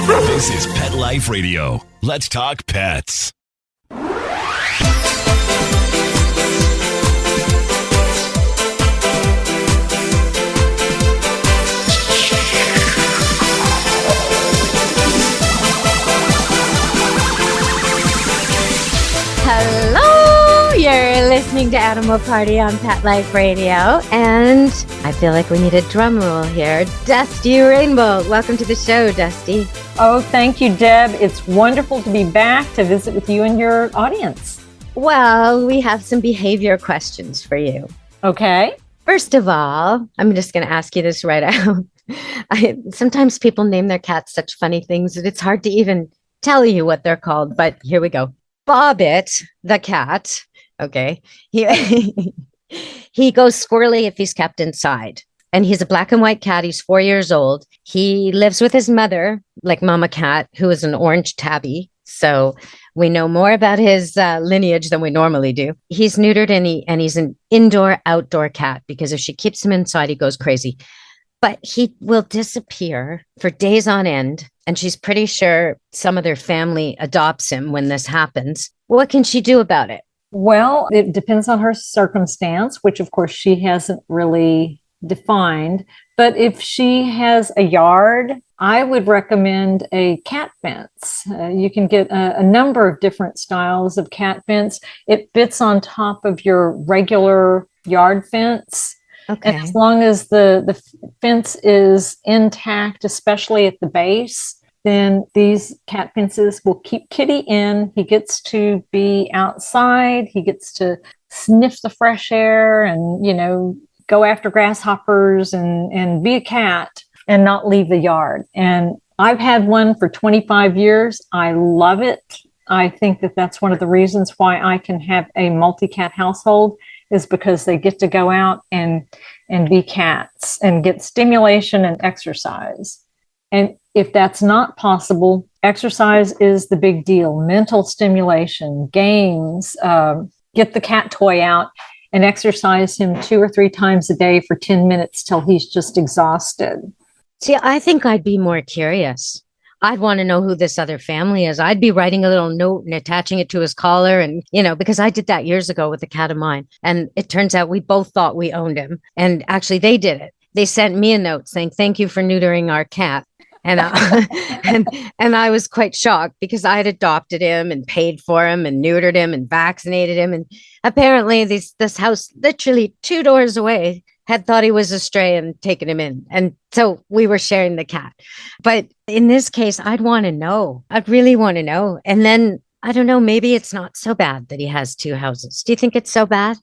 This is Pet Life Radio. Let's talk pets. Hello, you're listening to Animal Party on Pet Life Radio, and I feel like we need a drum roll here. Dusty Rainbolt, welcome to the show, Dusty. Oh, thank you, Deb. It's wonderful to be back to visit with you and your audience. Well, we have some behavior questions for you. Okay. First of all, I'm just going to ask you this right out. Sometimes people name their cats such funny things that it's hard to even tell you what they're called, but here we go. Bobbit, the cat, okay, he goes squirrely if he's kept inside. And he's a black and white cat. He's 4 years old. He lives with his mother, like Mama Cat, who is an orange tabby. So we know more about his lineage than we normally do. He's neutered and he's an indoor-outdoor cat because if she keeps him inside, he goes crazy. But he will disappear for days on end. And she's pretty sure some of their family adopts him when this happens. What can she do about it? Well, it depends on her circumstance, which of course she hasn't really defined. But if she has a yard, I would recommend a cat fence. You can get a number of different styles of cat fence. It fits on top of your regular yard fence. Okay. And as long as the fence is intact, especially at the base, then these cat fences will keep Kitty in. He gets to be outside. He gets to sniff the fresh air and, go after grasshoppers and be a cat and not leave the yard. And I've had one for 25 years. I love it. I think that that's one of the reasons why I can have a multi-cat household is because they get to go out and be cats and get stimulation and exercise. And if that's not possible, exercise is the big deal. Mental stimulation, games, get the cat toy out and exercise him 2 or 3 times a day for 10 minutes till he's just exhausted. See, I think I'd be more curious. I'd want to know who this other family is. I'd be writing a little note and attaching it to his collar. And, because I did that years ago with a cat of mine. And it turns out we both thought we owned him. And actually they did it. They sent me a note saying, "Thank you for neutering our cat." And and I was quite shocked because I had adopted him and paid for him and neutered him and vaccinated him. And apparently this house literally 2 doors away had thought he was a stray and taken him in. And so we were sharing the cat. But in this case, I'd want to know. I'd really want to know. And then, I don't know, maybe it's not so bad that he has 2 houses. Do you think it's so bad?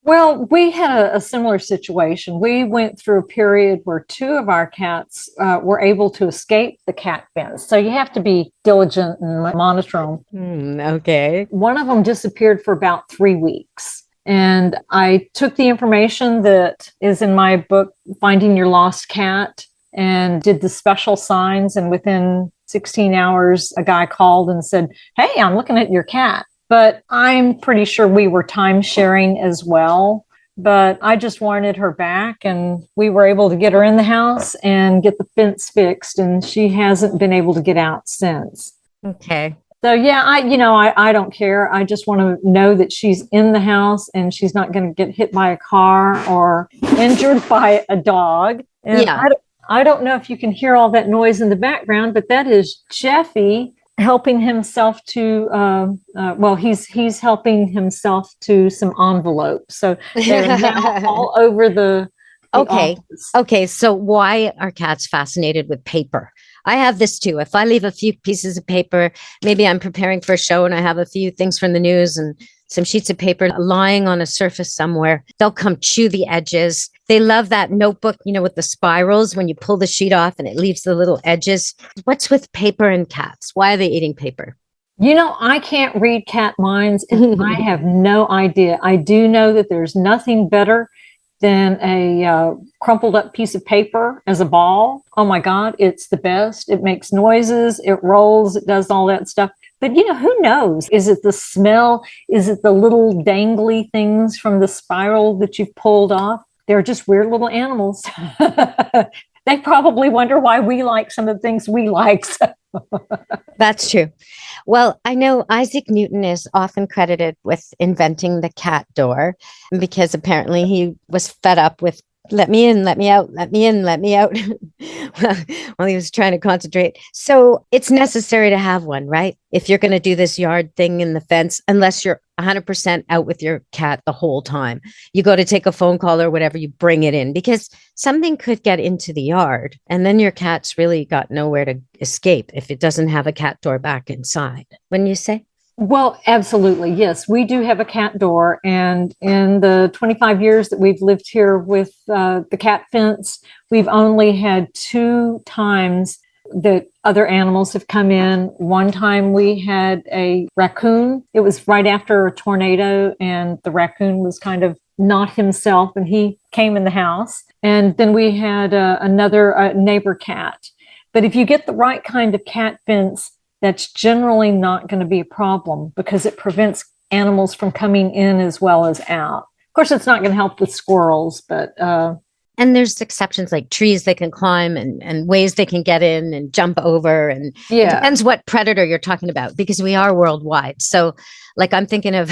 Well, we had a similar situation. We went through a period where 2 of our cats were able to escape the cat fence. So you have to be diligent and monitor them. Okay. One of them disappeared for about 3 weeks. And I took the information that is in my book, Finding Your Lost Cat, and did the special signs. And within 16 hours, a guy called and said, "Hey, I'm looking at your cat." But I'm pretty sure we were time sharing as well. But I just wanted her back, and we were able to get her in the house and get the fence fixed. And she hasn't been able to get out since. Okay. So yeah, I don't care. I just want to know that she's in the house and she's not going to get hit by a car or injured by a dog. And Yeah. I don't know if you can hear all that noise in the background, but that is Jeffy helping himself to, he's helping himself to some envelopes. So they're now all over the Okay. office. Okay. So why are cats fascinated with paper? I have this too. If I leave a few pieces of paper, maybe I'm preparing for a show and I have a few things from the news and some sheets of paper lying on a surface somewhere, they'll come chew the edges. They love that notebook, with the spirals when you pull the sheet off and it leaves the little edges. What's with paper and cats? Why are they eating paper? I can't read cat minds and I have no idea. I do know that there's nothing better than a crumpled up piece of paper as a ball. Oh my God, it's the best. It makes noises, it rolls, it does all that stuff. But who knows? Is it the smell? Is it the little dangly things from the spiral that you've pulled off? They're just weird little animals. They probably wonder why we like some of the things we like. That's true. Well, I know Isaac Newton is often credited with inventing the cat door because apparently he was fed up with let me in, let me out, let me in, let me out while he was trying to concentrate. So it's necessary to have one, right? If you're going to do this yard thing in the fence, unless you're 100% out with your cat the whole time, you go to take a phone call or whatever, you bring it in because something could get into the yard and then your cat's really got nowhere to escape if it doesn't have a cat door back inside. Wouldn't you say? Well, absolutely. Yes, we do have a cat door. And in the 25 years that we've lived here with the cat fence, we've only had 2 times that other animals have come in. One time we had a raccoon. It was right after a tornado, and the raccoon was kind of not himself, and he came in the house. And then we had another neighbor cat. But if you get the right kind of cat fence, that's generally not going to be a problem because it prevents animals from coming in as well as out. Of course, it's not going to help with squirrels, but... And there's exceptions like trees they can climb and ways they can get in and jump over. And it depends what predator you're talking about because we are worldwide. So like I'm thinking of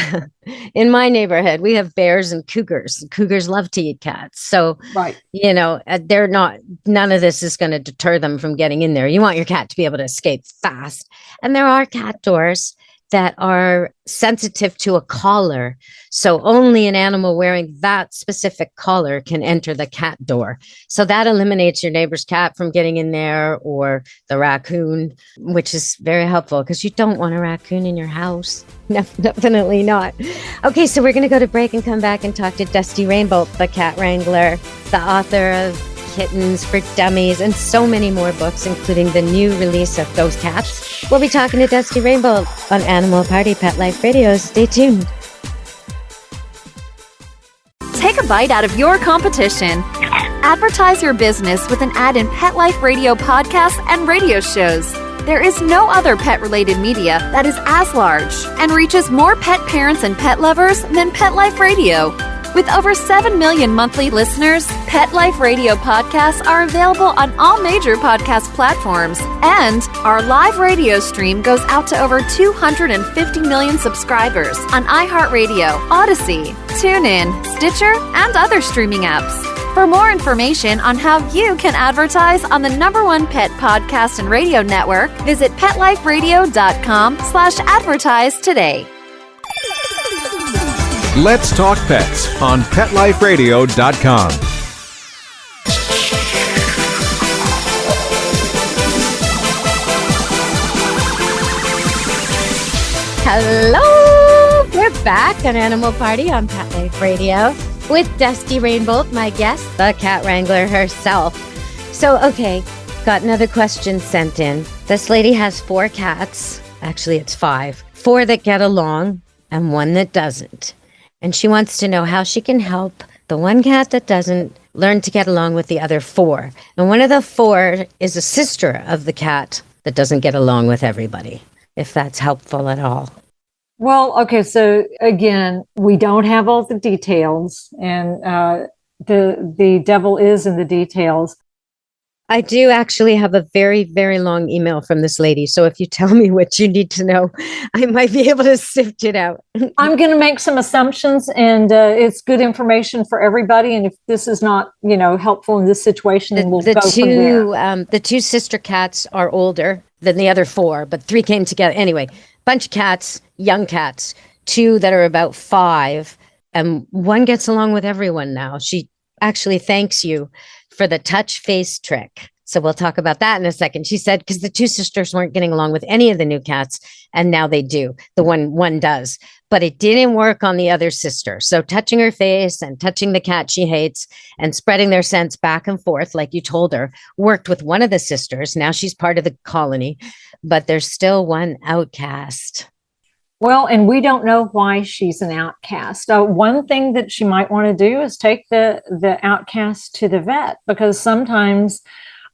in my neighborhood, we have bears and cougars. Cougars love to eat cats. So, right. They're not, none of this is going to deter them from getting in there. You want your cat to be able to escape fast. And there are cat doors that are sensitive to a collar. So only an animal wearing that specific collar can enter the cat door. So that eliminates your neighbor's cat from getting in there or the raccoon, which is very helpful because you don't want a raccoon in your house. No, definitely not. Okay, so we're going to go to break and come back and talk to Dusty Rainbolt, the cat wrangler, the author of Kittens for Dummies, and so many more books, including the new release of Ghost Cats. We'll be talking to Dusty Rainbolt on Animal Party Pet Life Radio. Stay tuned. Take a bite out of your competition. Advertise your business with an ad in Pet Life Radio podcasts and radio shows. There is no other pet-related media that is as large and reaches more pet parents and pet lovers than Pet Life Radio. With over 7 million monthly listeners, Pet Life Radio podcasts are available on all major podcast platforms, and our live radio stream goes out to over 250 million subscribers on iHeartRadio, Odyssey, TuneIn, Stitcher, and other streaming apps. For more information on how you can advertise on the #1 pet podcast and radio network, visit PetLifeRadio.com/advertise today. Let's Talk Pets on PetLifeRadio.com. Hello! We're back on Animal Party on Pet Life Radio with Dusty Rainbolt, my guest, the cat wrangler herself. So, okay, got another question sent in. This lady has 4 cats. Actually, it's 5. 4 that get along and 1 that doesn't. And she wants to know how she can help the 1 cat that doesn't learn to get along with the other 4. And one of the 4 is a sister of the cat that doesn't get along with everybody, if that's helpful at all. Well, okay, so again, we don't have all the details, and the devil is in the details. I do actually have a very, very long email from this lady. So if you tell me what you need to know, I might be able to sift it out. I'm going to make some assumptions, and it's good information for everybody. And if this is not, helpful in this situation, then we'll go from there. The 2 sister cats are older than the other 4, but 3 came together. Anyway, bunch of cats, young cats, 2 that are about 5, and 1 gets along with everyone now. She actually thanks you for the touch face trick. So we'll talk about that in a second. She said, because the 2 sisters weren't getting along with any of the new cats, and now they do. The one does, but it didn't work on the other sister. So touching her face and touching the cat she hates and spreading their scents back and forth, like you told her, worked with one of the sisters. Now she's part of the colony, but there's still 1 outcast. Well, and we don't know why she's an outcast. One thing that she might want to do is take the outcast to the vet, because sometimes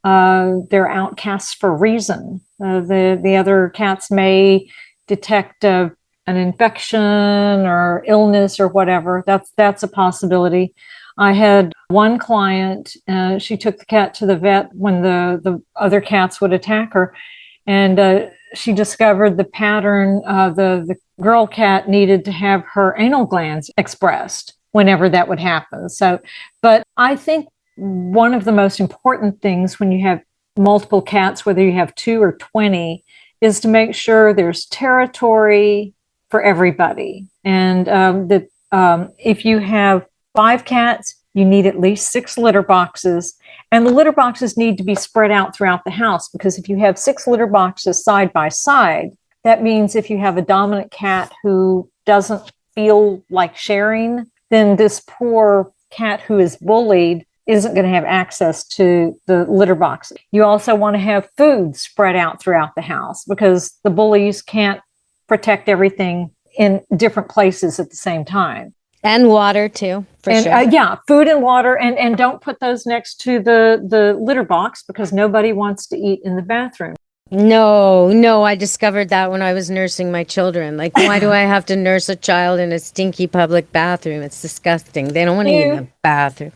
they're outcasts for a reason. The other cats may detect an infection or illness or whatever. That's a possibility. I had one client, she took the cat to the vet when the other cats would attack her. And she discovered the pattern. The girl cat needed to have her anal glands expressed whenever that would happen. So, but I think one of the most important things when you have multiple cats, whether you have 2 or 20, is to make sure there's territory for everybody. And if you have 5 cats, you need at least 6 litter boxes. And the litter boxes need to be spread out throughout the house, because if you have 6 litter boxes side by side, that means if you have a dominant cat who doesn't feel like sharing, then this poor cat who is bullied isn't going to have access to the litter boxes. You also want to have food spread out throughout the house, because the bullies can't protect everything in different places at the same time. And water too, for sure. Yeah, food and water, and don't put those next to the litter box, because nobody wants to eat in the bathroom. No, I discovered that when I was nursing my children. Like, why do I have to nurse a child in a stinky public bathroom? It's disgusting. They don't want to eat in the bathroom.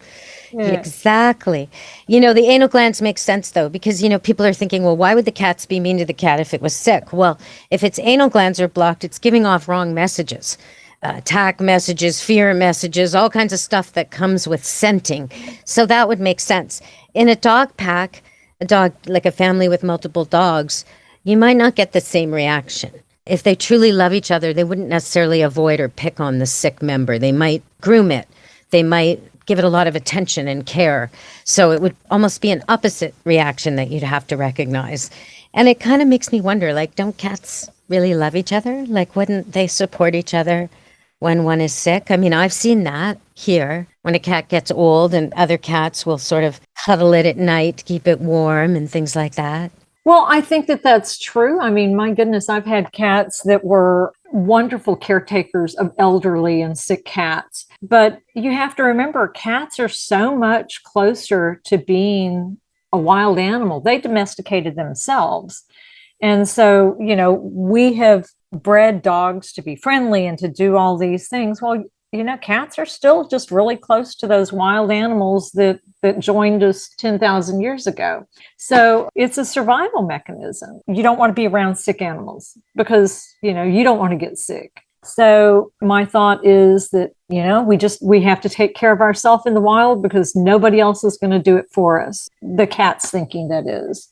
Yeah. Exactly. The anal glands make sense, though, because, people are thinking, well, why would the cats be mean to the cat if it was sick? Well, if its anal glands are blocked, it's giving off wrong messages. Attack messages, fear messages, all kinds of stuff that comes with scenting. So that would make sense. In a dog pack, a dog, like a family with multiple dogs, you might not get the same reaction. If they truly love each other, they wouldn't necessarily avoid or pick on the sick member. They might groom it. They might give it a lot of attention and care. So it would almost be an opposite reaction that you'd have to recognize. And it kind of makes me wonder, like, don't cats really love each other? Like, wouldn't they support each other when one is sick? I mean, I've seen that here when a cat gets old, and other cats will sort of cuddle it at night to keep it warm and things like that. Well, I think that that's true. I mean, my goodness, I've had cats that were wonderful caretakers of elderly and sick cats. But you have to remember, cats are so much closer to being a wild animal. They domesticated themselves. And so, we have bred dogs to be friendly and to do all these things. Well, cats are still just really close to those wild animals that joined us 10,000 years ago. So it's a survival mechanism. You don't want to be around sick animals because, you don't want to get sick. So my thought is that, we have to take care of ourselves in the wild, because nobody else is going to do it for us. The cat's thinking, that is.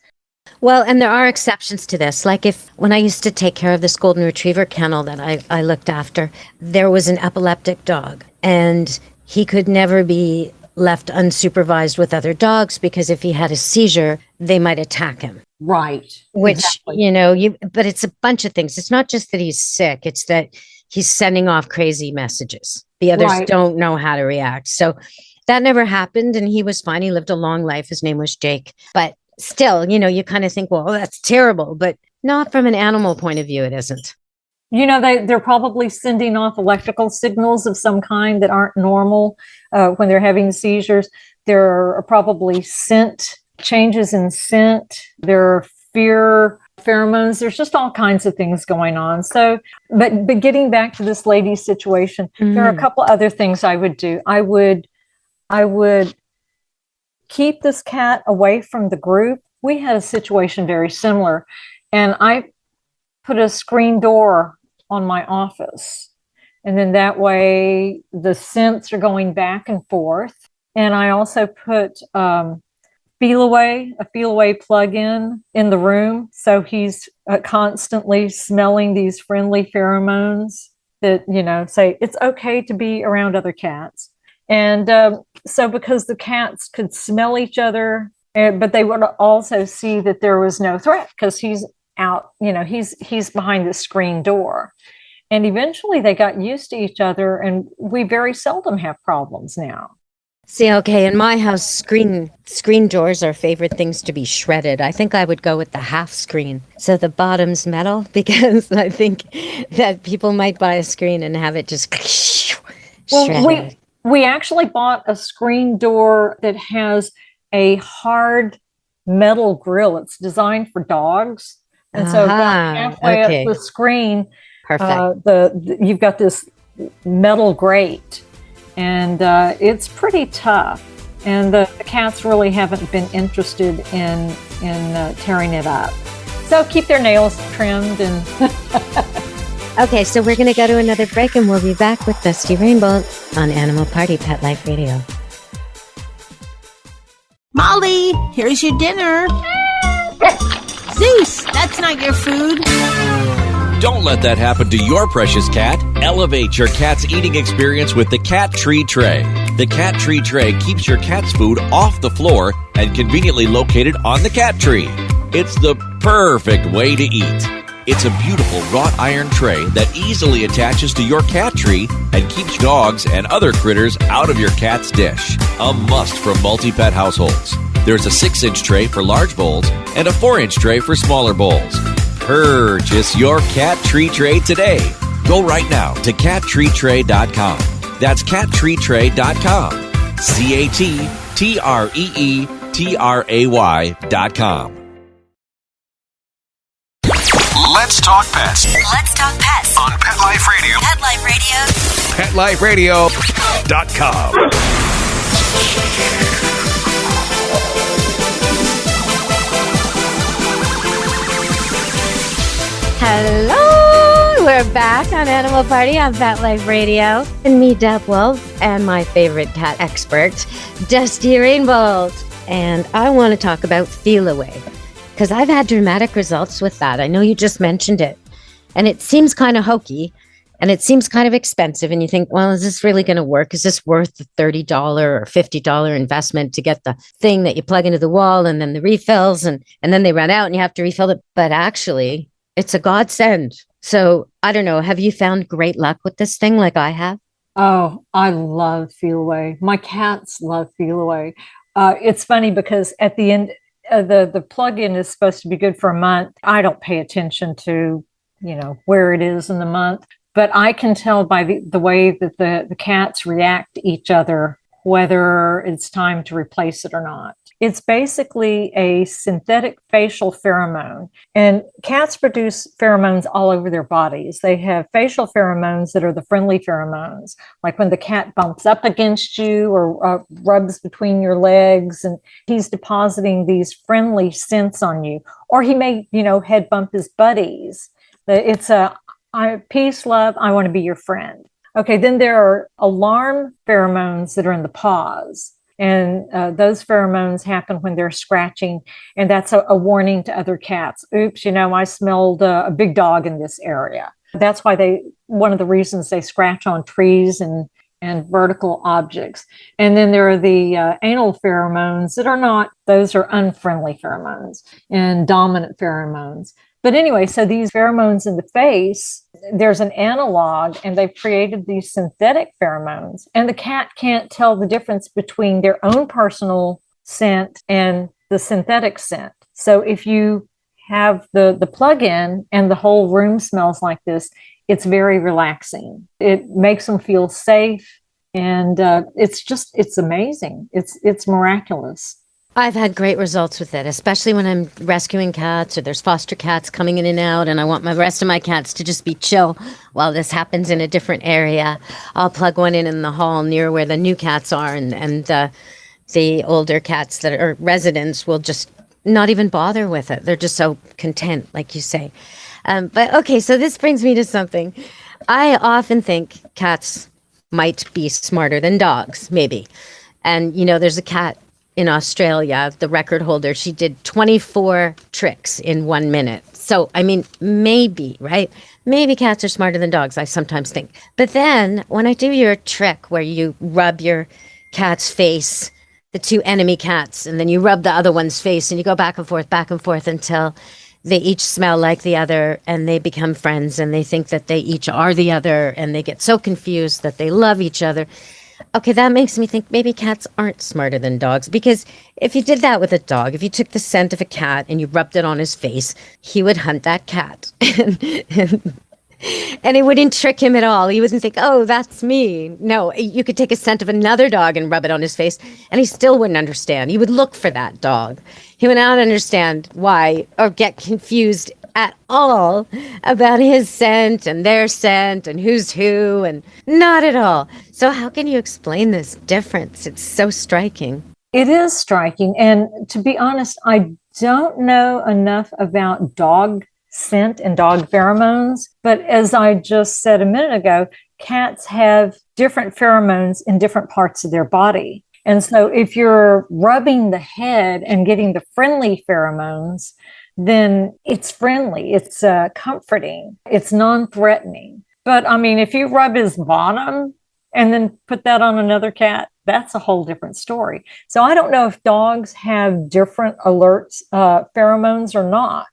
Well, and there are exceptions to this. Like when I used to take care of this golden retriever kennel that I looked after, there was an epileptic dog, and he could never be left unsupervised with other dogs, because if he had a seizure, they might attack him. Right. Which, exactly. But it's a bunch of things. It's not just that he's sick. It's that he's sending off crazy messages. The others don't know how to react. So that never happened, and he was fine. He lived a long life. His name was Jake. But still, you kind of think, well, that's terrible, but not from an animal point of view, it isn't. They're probably sending off electrical signals of some kind that aren't normal when they're having seizures. There are probably changes in scent. There are fear pheromones. There's just all kinds of things going on. So, but getting back to this lady's situation, there are a couple other things I would do. I would keep this cat away from the group. We had a situation very similar, and I put a screen door on my office, and then that way the scents are going back and forth. And I also put a feel away plug-in in the room, so he's constantly smelling these friendly pheromones that say it's okay to be around other cats. And so because the cats could smell each other, but they would also see that there was no threat, because he's out, he's behind the screen door. And eventually they got used to each other, and we very seldom have problems now. See, okay, in my house, screen doors are favorite things to be shredded. I think I would go with the half screen, so the bottom's metal, because I think that people might buy a screen and have it just shredded. We actually bought a screen door that has a hard metal grill. It's designed for dogs. And so about halfway up the screen, you've got this metal grate, and it's pretty tough. And the cats really haven't been interested in tearing it up. They'll keep their nails trimmed and Okay, so we're going to go to another break and we'll be back with Dusty Rainbolt on Animal Party Pet Life Radio. Molly, here's your dinner. Zeus, that's not your food. Don't let that happen to your precious cat. Elevate your cat's eating experience with the Cat Tree Tray. The Cat Tree Tray keeps your cat's food off the floor and conveniently located on the cat tree. It's the perfect way to eat. It's a beautiful wrought iron tray that easily attaches to your cat tree and keeps dogs and other critters out of your cat's dish. A must for multi-pet households. There's a 6-inch tray for large bowls and a 4-inch tray for smaller bowls. Purchase your Cat Tree Tray today. Go right now to cattreetray.com. That's cattreetray.com. CATTREETRAY.com. Let's talk pets Let's talk pets on Pet Life Radio. Pet Life Radio. PetLifeRadio.com. Hello! We're back on Animal Party on Pet Life Radio. And me, Deb Wolf, and my favorite cat expert, Dusty Rainbolt. And I want to talk about Feel Away, because I've had dramatic results with that. I know you just mentioned it. And it seems kind of hokey, and it seems kind of expensive. And you think, well, is this really going to work? Is this worth the $30 or $50 investment to get the thing that you plug into the wall and then the refills and then they run out and you have to refill it? But actually, it's a godsend. So I don't know. Have you found great luck with this thing like I have? oh, I love Feel Away. My cats love Feel Away. It's funny because at the end, the plug-in is supposed to be good for a month. I don't pay attention to, where it is in the month, but I can tell by the way that the cats react to each other whether it's time to replace it or not. It's basically a synthetic facial pheromone, and cats produce pheromones all over their bodies. They have facial pheromones that are the friendly pheromones, like when the cat bumps up against you or rubs between your legs, and he's depositing these friendly scents on you. Or he may, head bump his buddies. It's peace, love, I want to be your friend. Okay, then there are alarm pheromones that are in the paws. And those pheromones happen when they're scratching. And that's a warning to other cats. Oops, I smelled a big dog in this area. That's why one of the reasons they scratch on trees and vertical objects. And then there are the anal pheromones that are not, those are unfriendly pheromones and dominant pheromones. But anyway, so these pheromones in the face, there's an analog, and they've created these synthetic pheromones. And the cat can't tell the difference between their own personal scent and the synthetic scent. So if you have the plug-in and the whole room smells like this, it's very relaxing. It makes them feel safe. And it's amazing. It's miraculous. I've had great results with it, especially when I'm rescuing cats or there's foster cats coming in and out and I want the rest of my cats to just be chill while this happens in a different area. I'll plug one in the hall near where the new cats are, and the older cats that are residents will just not even bother with it. They're just so content, like you say. But okay, so this brings me to something. I often think cats might be smarter than dogs, maybe. And, there's a cat in Australia, the record holder. She did 24 tricks in 1 minute. So, maybe, right? Maybe cats are smarter than dogs, I sometimes think. But then when I do your trick where you rub your cat's face, the two enemy cats, and then you rub the other one's face and you go back and forth until they each smell like the other and they become friends and they think that they each are the other and they get so confused that they love each other. Okay, that makes me think maybe cats aren't smarter than dogs, because if you did that with a dog, if you took the scent of a cat and you rubbed it on his face, he would hunt that cat. And it wouldn't trick him at all. He wouldn't think, oh, that's me. No, you could take a scent of another dog and rub it on his face, and he still wouldn't understand. He would look for that dog. He would not understand why or get confused at all about his scent and their scent and who's who, and not at all. So how can you explain this difference? It's so striking. It is striking. And to be honest, I don't know enough about dog scent and dog pheromones, but as I just said a minute ago, cats have different pheromones in different parts of their body. And so if you're rubbing the head and getting the friendly pheromones, then it's friendly, it's comforting, it's non-threatening. But I mean, if you rub his bottom and then put that on another cat, that's a whole different story. So I don't know if dogs have different alerts, pheromones or not.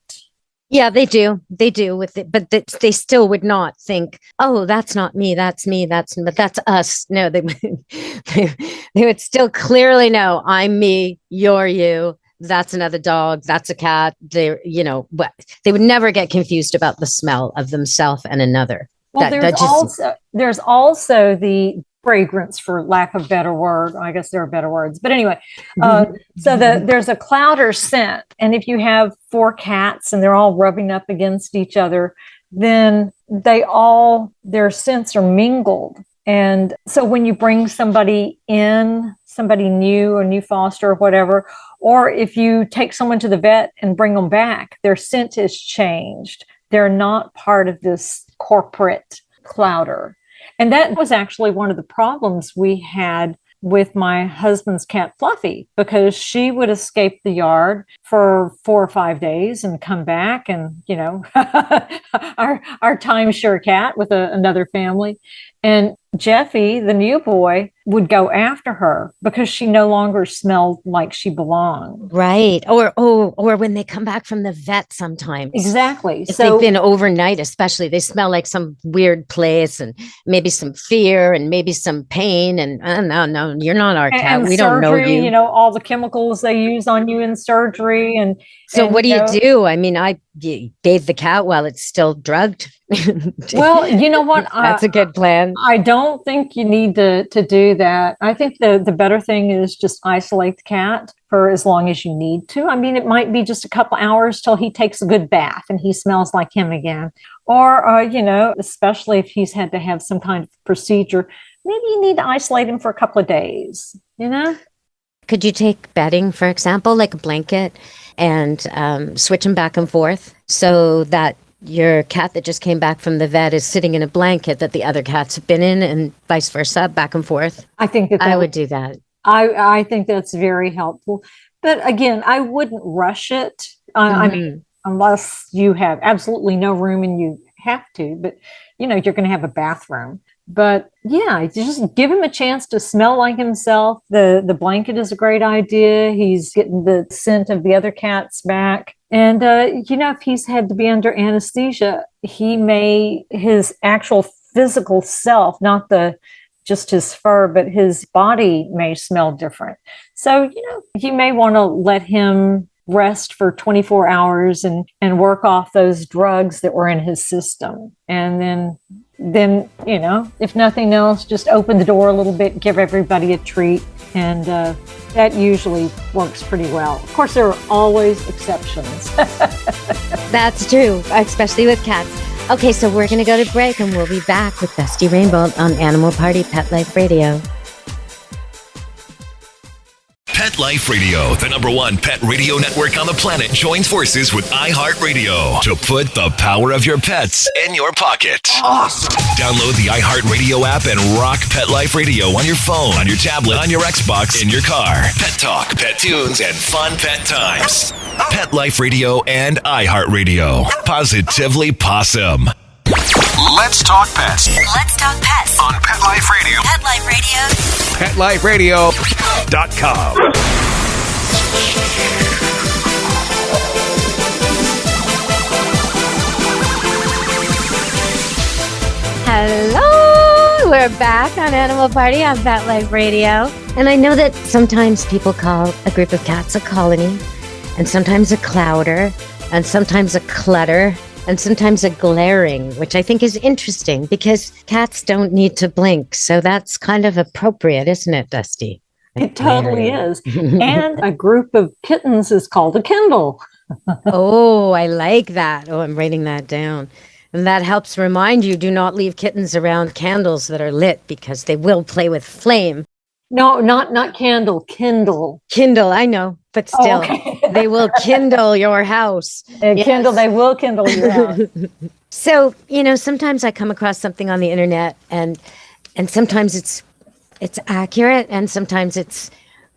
Yeah, they do. They do with it, but they still would not think, "Oh, that's not me. That's me. But that's us." No, they would still clearly know, "I'm me. You're you. That's another dog. That's a cat." They, but they would never get confused about the smell of themselves and another. Well, there's also the fragrance, for lack of a better word. I guess there are better words, but anyway, so there's a clouder scent, and if you have 4 cats and they're all rubbing up against each other, then their scents are mingled. And so when you bring somebody in, somebody new, a new foster or whatever, or if you take someone to the vet and bring them back, their scent is changed. They're not part of this corporate clouder. And that was actually one of the problems we had with my husband's cat Fluffy, because she would escape the yard for 4 or 5 days and come back, and our timeshare cat with another family. And Jeffy, the new boy, would go after her because she no longer smelled like she belonged. Right. Or when they come back from the vet sometimes. Exactly. If they've been overnight, especially, they smell like some weird place, and maybe some fear and maybe some pain. And no, you're not our cat. And we surgery, don't know you. All the chemicals they use on you in surgery. So what do you do? I mean, I bathe the cat while it's still drugged. Well, you know what? That's a good plan. I don't think you need to do that. I think the better thing is just isolate the cat for as long as you need to. I mean, it might be just a couple hours till he takes a good bath and he smells like him again. Or, especially if he's had to have some kind of procedure, maybe you need to isolate him for a couple of days, Could you take bedding, for example, like a blanket, and switch them back and forth so that your cat that just came back from the vet is sitting in a blanket that the other cats have been in, and vice versa, back and forth? I think that I would do that. I think that's very helpful. But again, I wouldn't rush it. I mean, unless you have absolutely no room and you have to, but you're going to have a bathroom. But yeah, just give him a chance to smell like himself. The blanket is a great idea. He's getting the scent of the other cats back. And, if he's had to be under anesthesia, his actual physical self, not just his fur, but his body may smell different. So, you may want to let him rest for 24 hours and work off those drugs that were in his system. And then, if nothing else, just open the door a little bit, give everybody a treat. And that usually works pretty well. Of course, there are always exceptions. That's true, especially with cats. Okay, so we're going to go to break, and we'll be back with Dusty Rainbolt on Animal Party Pet Life Radio. Pet Life Radio, the #1 pet radio network on the planet, joins forces with iHeartRadio to put the power of your pets in your pocket. Awesome! Download the iHeartRadio app and rock Pet Life Radio on your phone, on your tablet, on your Xbox, in your car. Pet talk, pet tunes, and fun pet times. Pet Life Radio and iHeartRadio. Positively Possum. Let's talk pets. Let's talk pets On Pet Life Radio. Pet Life Radio. PetLifeRadio.com. Hello! We're back on Animal Party on Pet Life Radio. And I know that sometimes people call a group of cats a colony, and sometimes a clouder, and sometimes a clutter, and sometimes a glaring, which I think is interesting because cats don't need to blink. So that's kind of appropriate, isn't it, Dusty? It totally is. And a group of kittens is called a Kindle. Oh, I like that. Oh, I'm writing that down. And that helps remind you, do not leave kittens around candles that are lit because they will play with flame. No, not candle, Kindle. Kindle, I know, but still. Oh, okay. They will kindle your house. And they will kindle your house. So, sometimes I come across something on the internet and sometimes it's accurate and sometimes it's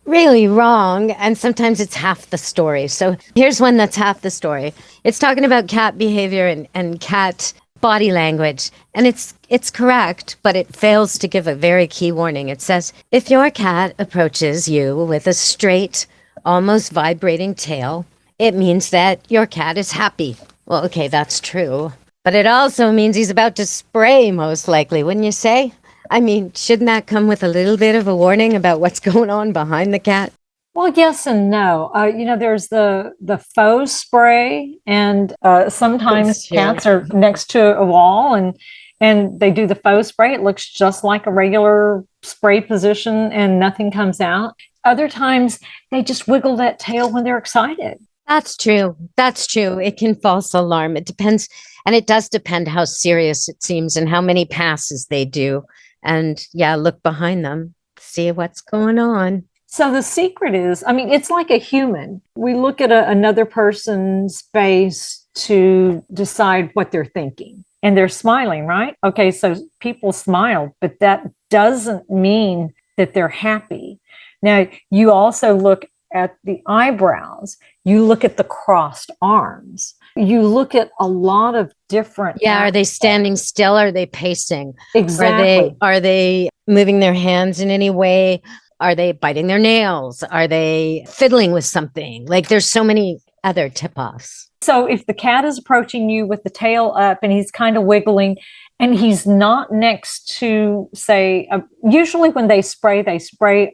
really wrong and sometimes it's half the story. So here's one that's half the story. It's talking about cat behavior and cat body language. And it's correct, but it fails to give a very key warning. It says, if your cat approaches you with a straight, almost vibrating tail, it means that your cat is happy. Well, okay, that's true. But it also means he's about to spray, most likely, wouldn't you say? I mean, shouldn't that come with a little bit of a warning about what's going on behind the cat? Well, yes and no. There's the faux spray, and sometimes cats are next to a wall and they do the faux spray. It looks just like a regular spray position and nothing comes out. Other times they just wiggle that tail when they're excited. That's true. It can false alarm. It depends. And it does depend how serious it seems and how many passes they do. And look behind them, see what's going on. So the secret is, it's like a human. We look at another person's face to decide what they're thinking. And they're smiling, right? Okay, so people smile, but that doesn't mean that they're happy. Now, you also look at the eyebrows. You look at the crossed arms. You look at a lot of different. Yeah. Are they standing still? Are they pacing? Exactly. Are they moving their hands in any way? Are they biting their nails? Are they fiddling with something? Like there's so many other tip-offs. So if the cat is approaching you with the tail up and he's kind of wiggling and he's not next to, say, usually when they spray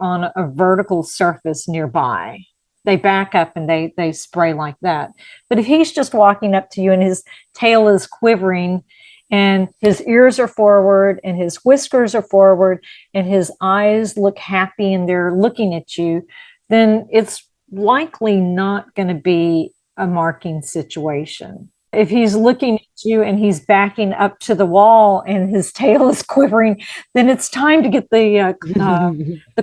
on a vertical surface nearby. They back up and they spray like that. But if he's just walking up to you and his tail is quivering and his ears are forward and his whiskers are forward and his eyes look happy and they're looking at you, then it's likely not going to be a marking situation. If he's looking at you and he's backing up to the wall and his tail is quivering, then it's time to get the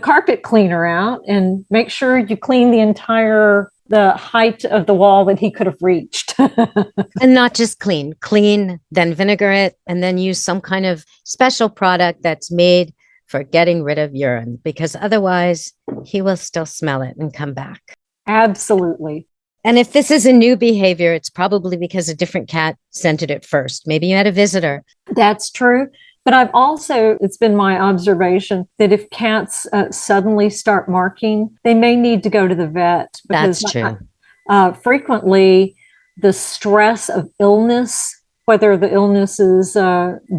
carpet cleaner out and make sure you clean the height of the wall that he could have reached. And not just clean, then vinegar it, and then use some kind of special product that's made for getting rid of urine, because otherwise he will still smell it and come back. Absolutely. And if this is a new behavior, it's probably because a different cat scented it first. Maybe you had a visitor. That's true. But it's been my observation that if cats suddenly start marking, they may need to go to the vet. That's true. Frequently, the stress of illness, whether the illness is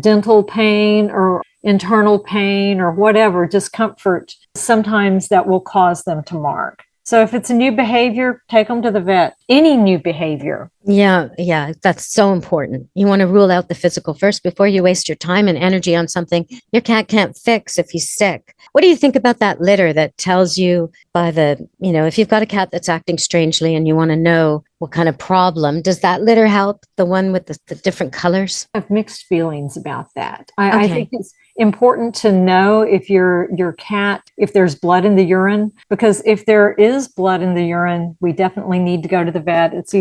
dental pain or internal pain or whatever, discomfort, sometimes that will cause them to mark. So if it's a new behavior, take them to the vet. Any new behavior. Yeah, that's so important. You want to rule out the physical first before you waste your time and energy on something your cat can't fix if he's sick. What do you think about that litter that tells you if you've got a cat that's acting strangely and you want to know what kind of problem, does that litter help? The one with the different colors? I have mixed feelings about that. I think it's important to know if your cat, if there's blood in the urine, because if there is blood in the urine, we definitely need to go to the vet. It's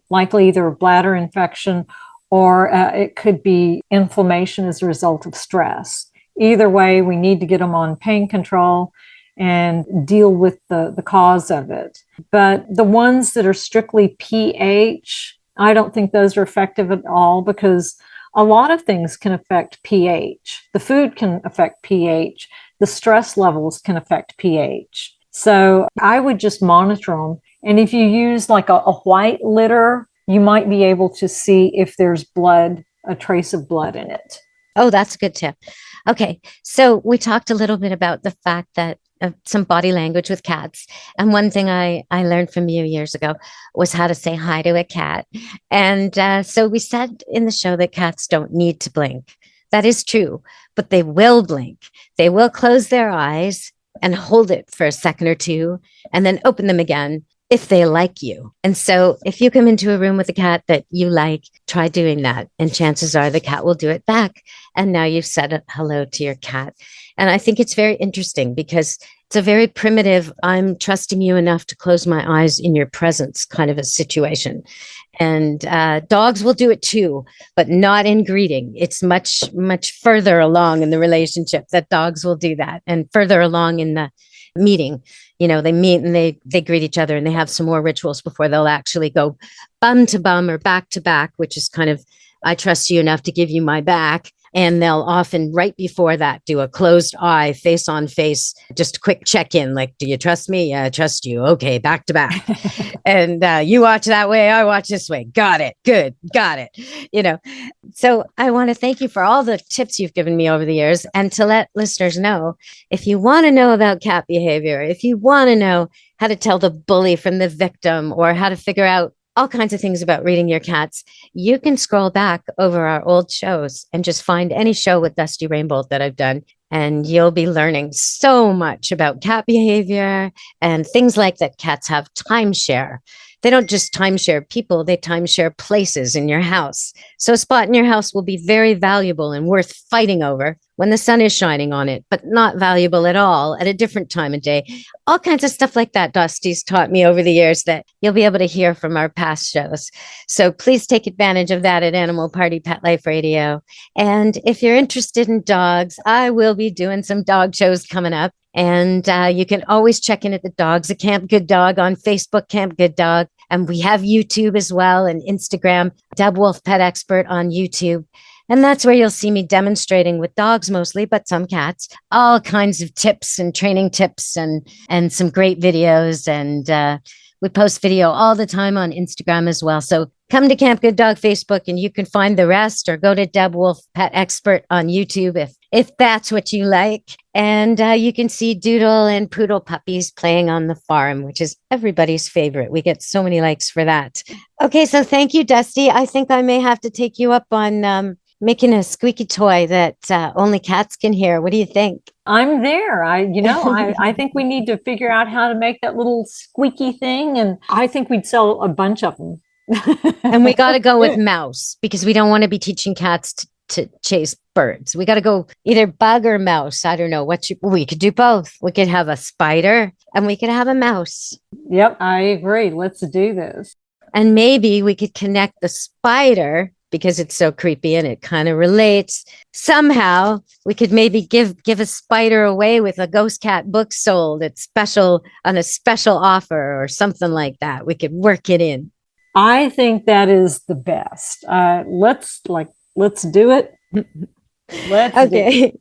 likely either a bladder infection or it could be inflammation as a result of stress. Either way, we need to get them on pain control and deal with the cause of it. But the ones that are strictly pH, I don't think those are effective at all, because a lot of things can affect pH. The food can affect pH. The stress levels can affect pH. So I would just monitor them. And if you use like a white litter, you might be able to see if there's blood, a trace of blood in it. Oh, that's a good tip. Okay. So we talked a little bit about the fact that some body language with cats. And one thing I learned from you years ago was how to say hi to a cat. And so we said in the show that cats don't need to blink. That is true, but they will blink. They will close their eyes and hold it for a second or two and then open them again if they like you. And so if you come into a room with a cat that you like, try doing that. And chances are the cat will do it back. And now you've said hello to your cat. And I think it's very interesting because it's a very primitive, I'm trusting you enough to close my eyes in your presence kind of a situation. And dogs will do it too, but not in greeting. It's much, much further along in the relationship that dogs will do that, and further along in the meeting. They meet and they greet each other, and they have some more rituals before they'll actually go bum to bum or back to back, which is kind of, I trust you enough to give you my back. And they'll often right before that do a closed eye, face on face, just a quick check in. Like, do you trust me? Yeah, I trust you. Okay, back to back. And you watch that way, I watch this way. Got it. Good. Got it. So I want to thank you for all the tips you've given me over the years, and to let listeners know, if you want to know about cat behavior, if you want to know how to tell the bully from the victim, or how to figure out all kinds of things about reading your cats, you can scroll back over our old shows and just find any show with Dusty Rainbolt that I've done. And you'll be learning so much about cat behavior and things like that. Cats have timeshare. They don't just timeshare people, they timeshare places in your house. So a spot in your house will be very valuable and worth fighting over when the sun is shining on it, but not valuable at all at a different time of day. All kinds of stuff like that Dusty's taught me over the years that you'll be able to hear from our past shows. So please take advantage of that at Animal Party Pet Life Radio. And if you're interested in dogs, I will be doing some dog shows coming up. And you can always check in at the dogs at Camp Good Dog on Facebook, Camp Good Dog. And we have YouTube as well, and Instagram, Deb Wolf Pet Expert on YouTube. And that's where you'll see me demonstrating with dogs mostly, but some cats, all kinds of tips and training tips and some great videos. And we post video all the time on Instagram as well. So come to Camp Good Dog Facebook and you can find the rest, or go to Deb Wolf Pet Expert on YouTube if that's what you like. And you can see Doodle and Poodle puppies playing on the farm, which is everybody's favorite. We get so many likes for that. Okay, so thank you, Dusty. I think I may have to take you up on making a squeaky toy that only cats can hear. What do you think? I'm there. I think we need to figure out how to make that little squeaky thing. And I think we'd sell a bunch of them. And we got to go with mouse, because we don't want to be teaching cats to chase birds. We got to go either bug or mouse. I don't know we could do both. We could have a spider and we could have a mouse. Yep, I agree. Let's do this. And maybe we could connect the spider, because it's so creepy and it kind of relates. Somehow we could maybe give a spider away with a ghost cat book sold at special, on a special offer or something like that. We could work it in. I think that is the best. Let's do it. Okay.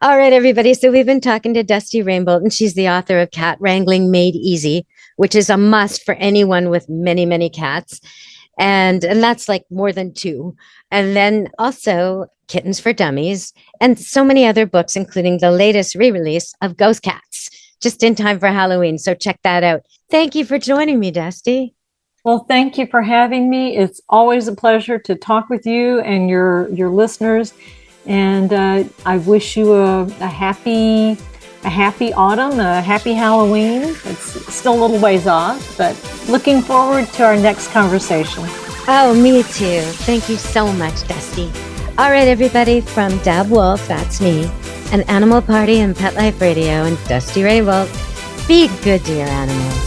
All right, everybody. So we've been talking to Dusty Rainbolt, and she's the author of Cat Wrangling Made Easy, which is a must for anyone with many, many cats. And that's like more than two. And then also Kittens for Dummies, and so many other books, including the latest re-release of Ghost Cats, just in time for Halloween. So check that out. Thank you for joining me, Dusty. Well, thank you for having me. It's always a pleasure to talk with you and your listeners. And I wish you a happy autumn, a happy Halloween. It's still a little ways off, but looking forward to our next conversation. Oh, me too. Thank you so much, Dusty. All right, everybody, from Deb Wolf, that's me, and Animal Party and Pet Life Radio, and Dusty Rainbolt, be good to your animals.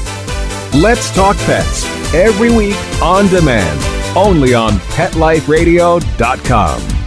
Let's Talk Pets, every week on demand, only on PetLifeRadio.com.